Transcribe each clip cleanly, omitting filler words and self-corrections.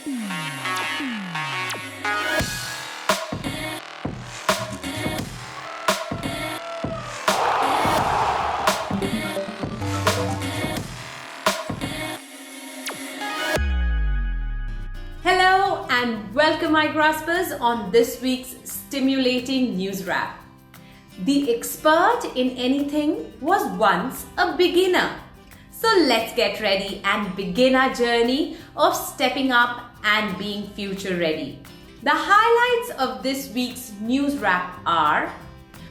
Hello and welcome Igraspers on this week's stimulating news wrap. The expert in anything was once a beginner. So let's get ready and begin our journey of stepping up and being future ready. The highlights of this week's news wrap are: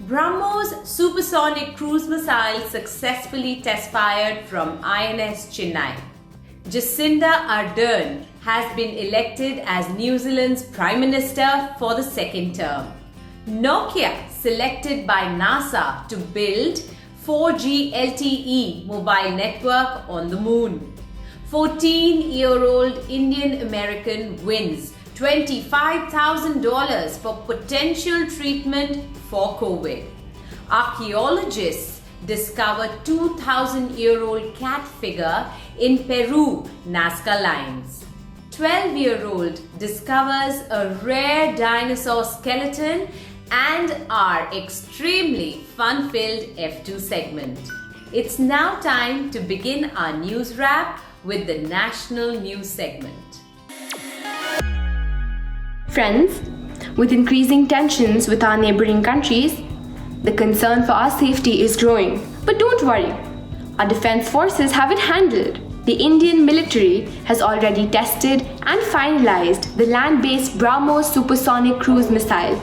Brahmos supersonic cruise missile successfully test fired from INS Chennai. Jacinda Ardern has been elected as New Zealand's Prime Minister for the second term. Nokia selected by NASA to build 4G LTE mobile network on the moon. 14-year-old Indian American wins $25,000 for potential treatment for COVID. Archaeologists discover 2,000-year-old cat figure in Peru Nazca lines. 12-year-old discovers a rare dinosaur skeleton and our extremely fun-filled F2 segment. It's now time to begin our news wrap with the national news segment. Friends, with increasing tensions with our neighboring countries, the concern for our safety is growing. But don't worry, our defense forces have it handled. The Indian military has already tested and finalized the land-based Brahmos supersonic cruise missile.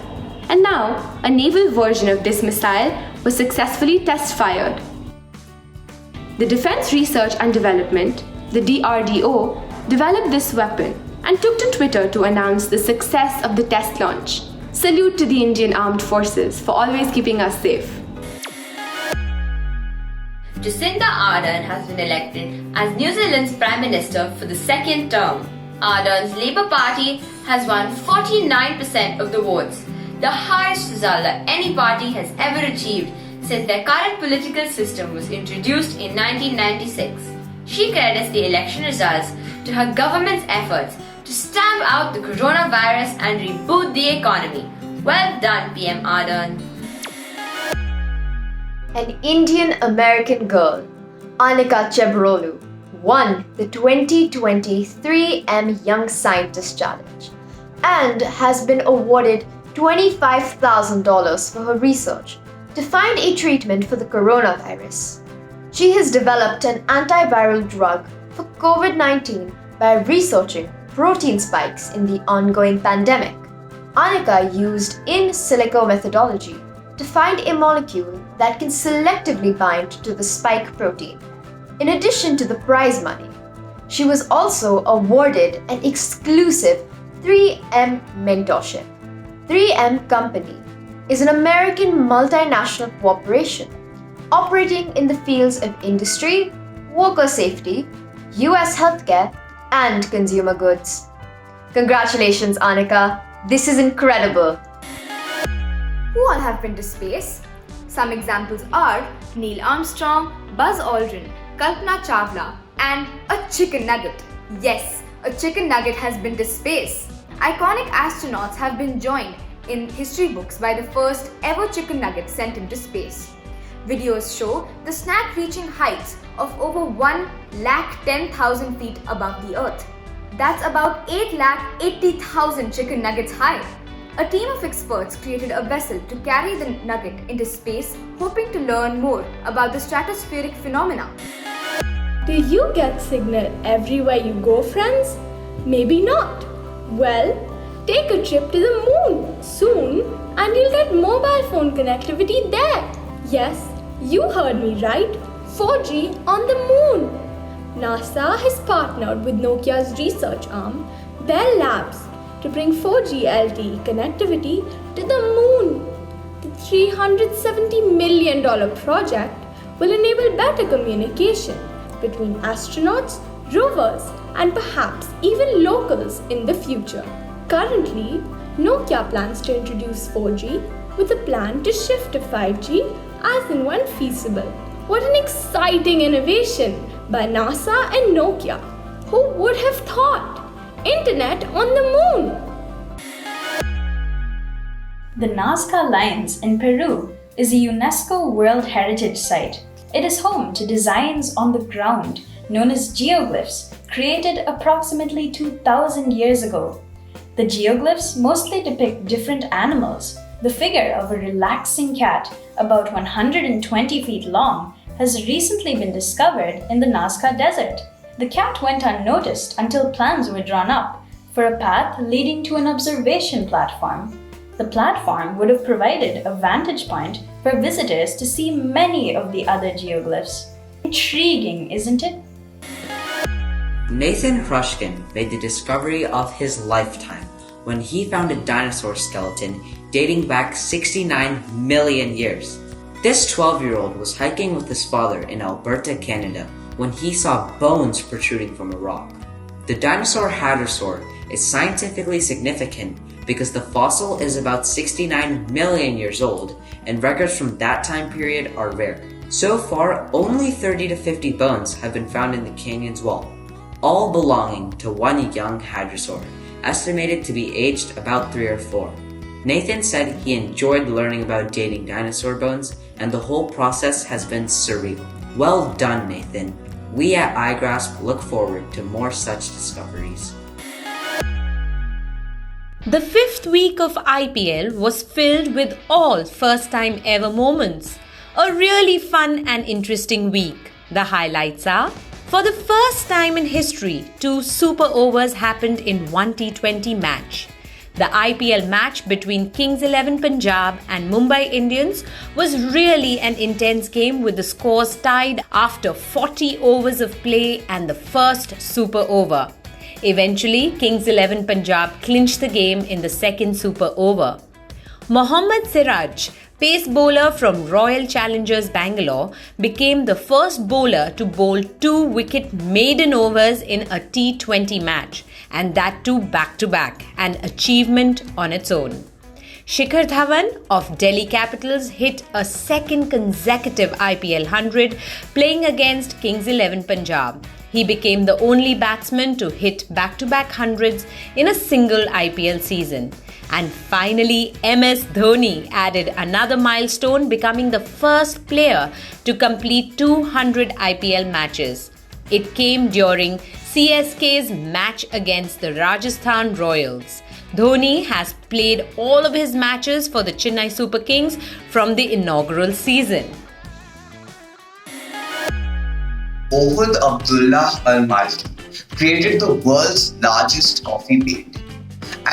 And now, a naval version of this missile was successfully test-fired. The Defense Research and Development, the DRDO, developed this weapon and took to Twitter to announce the success of the test launch. Salute to the Indian Armed Forces for always keeping us safe. Jacinda Ardern has been elected as New Zealand's Prime Minister for the second term. Ardern's Labour Party has won 49% of the votes, the highest result that any party has ever achieved since their current political system was introduced in 1996. She credits the election results to her government's efforts to stamp out the coronavirus and reboot the economy. Well done, PM Ardern. An Indian-American girl, Anika Chebrolu, won the 2020 3M Young Scientist Challenge and has been awarded $25,000 for her research to find a treatment for the coronavirus. She has developed an antiviral drug for COVID-19 by researching protein spikes in the ongoing pandemic. Anika used in silico methodology to find a molecule that can selectively bind to the spike protein. In addition to the prize money, she was also awarded an exclusive 3M mentorship. 3M Company is an American multinational corporation operating in the fields of industry, worker safety, US healthcare, and consumer goods. Congratulations, Anika. This is incredible. Who all have been to space? Some examples are Neil Armstrong, Buzz Aldrin, Kalpana Chawla, and a chicken nugget. Yes, a chicken nugget has been to space. Iconic astronauts have been joined in history books by the first ever chicken nugget sent into space. Videos show the snack reaching heights of over 1,10,000 feet above the Earth. That's about 8,80,000 chicken nuggets high. A team of experts created a vessel to carry the nugget into space, hoping to learn more about the stratospheric phenomena. Do you get signal everywhere you go, friends? Maybe not. Well, take a trip to the moon soon and you'll get mobile phone connectivity there. Yes, you heard me right. 4G on the moon. NASA has partnered with Nokia's research arm, Bell Labs, to bring 4G LTE connectivity to the moon. The $370 million project will enable better communication between astronauts, rovers, and perhaps even locals in the future. Currently, Nokia plans to introduce 4G with a plan to shift to 5G as and when feasible. What an exciting innovation by NASA and Nokia. Who would have thought? Internet internet on the moon. The Nazca Lions in Peru is a UNESCO World Heritage Site. It is home to designs on the ground known as geoglyphs, created approximately 2,000 years ago. The geoglyphs mostly depict different animals. The figure of a relaxing cat, about 120 feet long, has recently been discovered in the Nazca Desert. The cat went unnoticed until plans were drawn up for a path leading to an observation platform. The platform would have provided a vantage point for visitors to see many of the other geoglyphs. Intriguing, isn't it? Nathan Hrushkin made the discovery of his lifetime when he found a dinosaur skeleton dating back 69 million years. This 12-year-old was hiking with his father in Alberta, Canada, when he saw bones protruding from a rock. The dinosaur hadrosaur is scientifically significant because the fossil is about 69 million years old and records from that time period are rare. So far, only 30 to 50 bones have been found in the canyon's wall, all belonging to one young hadrosaur, estimated to be aged about 3 or 4. Nathan said he enjoyed learning about dating dinosaur bones, and the whole process has been surreal. Well done, Nathan. We at Igraasp look forward to more such discoveries. The fifth week of IPL was filled with all first-time ever moments. A really fun and interesting week. The highlights are: for the first time in history, 2 super overs happened in one T20 match. The IPL match between Kings 11 Punjab and Mumbai Indians was really an intense game with the scores tied after 40 overs of play and the first super over. Eventually, Kings 11 Punjab clinched the game in the second super over. Mohammad Siraj, pace bowler from Royal Challengers Bangalore, became the first bowler to bowl 2-wicket maiden overs in a T20 match, and that too back-to-back, an achievement on its own. Shikhar Dhawan of Delhi Capitals hit a second consecutive IPL 100 playing against Kings 11 Punjab. He became the only batsman to hit back-to-back hundreds in a single IPL season. And finally, MS Dhoni added another milestone, becoming the first player to complete 200 IPL matches. It came during CSK's match against the Rajasthan Royals. Dhoni has played all of his matches for the Chennai Super Kings from the inaugural season. Ohud Abdullah Al-Malki created the world's largest coffee painting,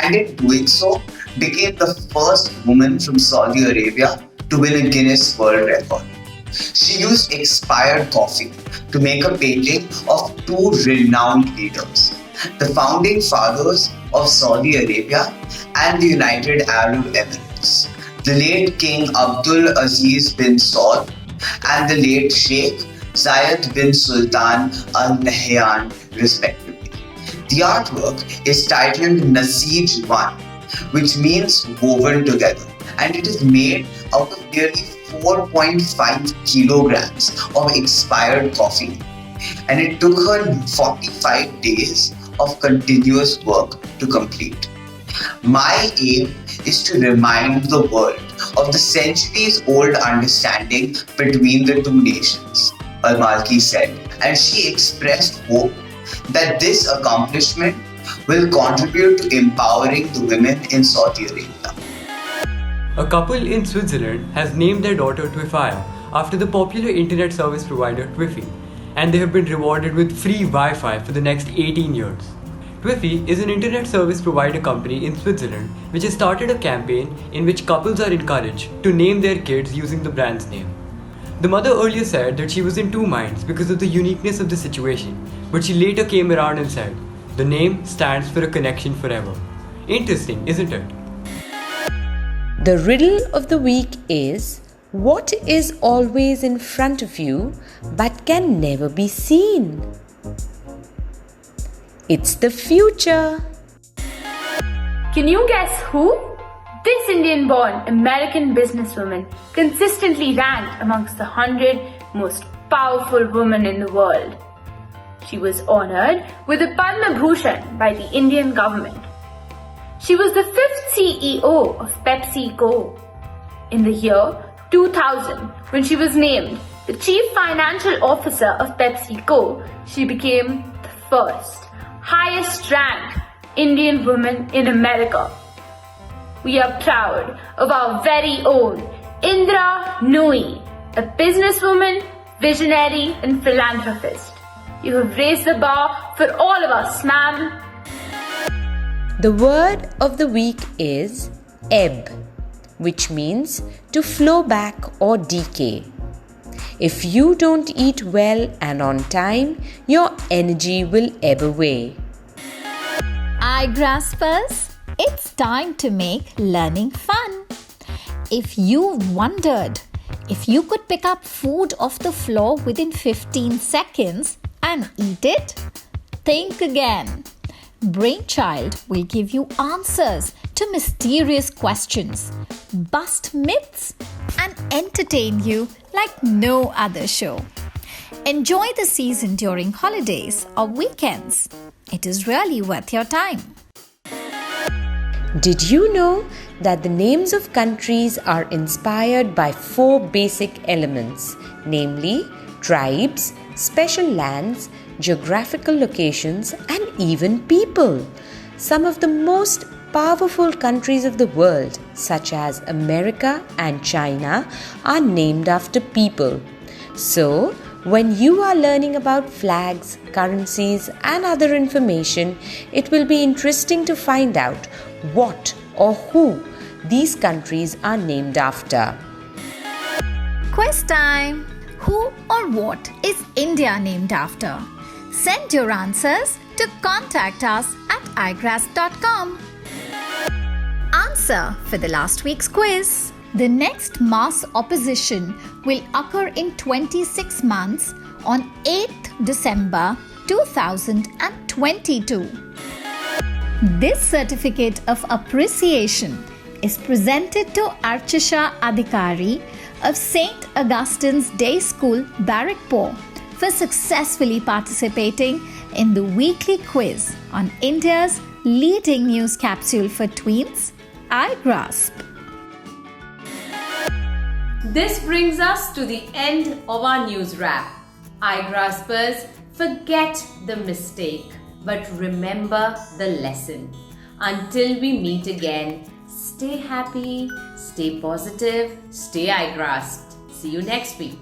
and in doing so, became the first woman from Saudi Arabia to win a Guinness World Record. She used expired coffee to make a painting of 2 renowned leaders, the founding fathers of Saudi Arabia and the United Arab Emirates, the late King Abdul Aziz bin Saud and the late Sheikh Zayed bin Sultan Al Nahyan, respectively. The artwork is titled Nasij One, which means woven together, and it is made out of nearly 4.5 kilograms of expired coffee, and it took her 45 days of continuous work to complete. My aim is to remind the world of the centuries-old understanding between the two nations, Al-Malki said, and she expressed hope that this accomplishment will contribute to empowering the women in Saudi Arabia. A couple in Switzerland has named their daughter twifi after the popular internet service provider twifi, and they have been rewarded with free Wi-Fi for the next 18 years. Twifi is an internet service provider company in Switzerland which has started a campaign in which couples are encouraged to name their kids using the brand's name. The mother earlier said that she was in 2 minds because of the uniqueness of the situation, but she later came around and said, "The name stands for a connection forever." Interesting, isn't it? The riddle of the week is: what is always in front of you but can never be seen? It's the future. Can you guess who? This Indian-born American businesswoman consistently ranked amongst the 100 most powerful women in the world. she was honored with the Padma Bhushan by the Indian government. She was the 5th CEO of PepsiCo. In the year 2000, when she was named the Chief Financial Officer of PepsiCo, she became the first highest ranked Indian woman in America. We are proud of our very own Indra Nooyi, a businesswoman, visionary and philanthropist. You have raised the bar for all of us, ma'am. The word of the week is ebb, which means to flow back or decay. If you don't eat well and on time, your energy will ebb away. Igraspers, it's time to make learning fun. If you wondered if you could pick up food off the floor within 15 seconds and eat it, think again. Brainchild will give you answers to mysterious questions, bust myths, and entertain you like no other show. Enjoy the season during holidays or weekends. It is really worth your time. Did you know that the names of countries are inspired by 4 basic elements, namely tribes, special lands, geographical locations, and even people? Some of the most powerful countries of the world, such as America and China, are named after people. So, when you are learning about flags, currencies, and other information, it will be interesting to find out what or who these countries are named after. Quiz time! Who or what is India named after? Send your answers to contact us at igraasp.com. Answer for the last week's quiz. The next mass opposition will occur in 26 months on 8th December 2022. This certificate of appreciation is presented to Archisha Adhikari of St. Augustine's Day School, Barrackpore, for successfully participating in the weekly quiz on India's leading news capsule for tweens, Igraasp. This brings us to the end of our news wrap. Igraspers, forget the mistake, but remember the lesson. Until we meet again, stay happy, stay positive, stay iGrasped. See you next week.